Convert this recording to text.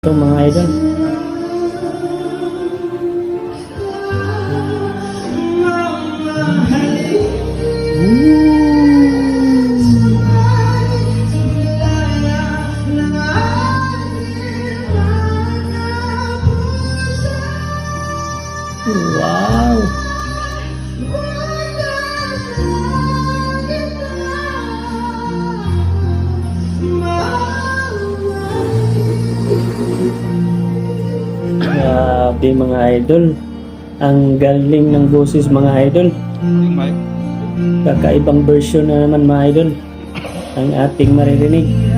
Ito mga idol. Wow! Grabe mga idol. Ang galing ng boses mga idol. Kakaibang version na naman mga idol ang ating maririnig.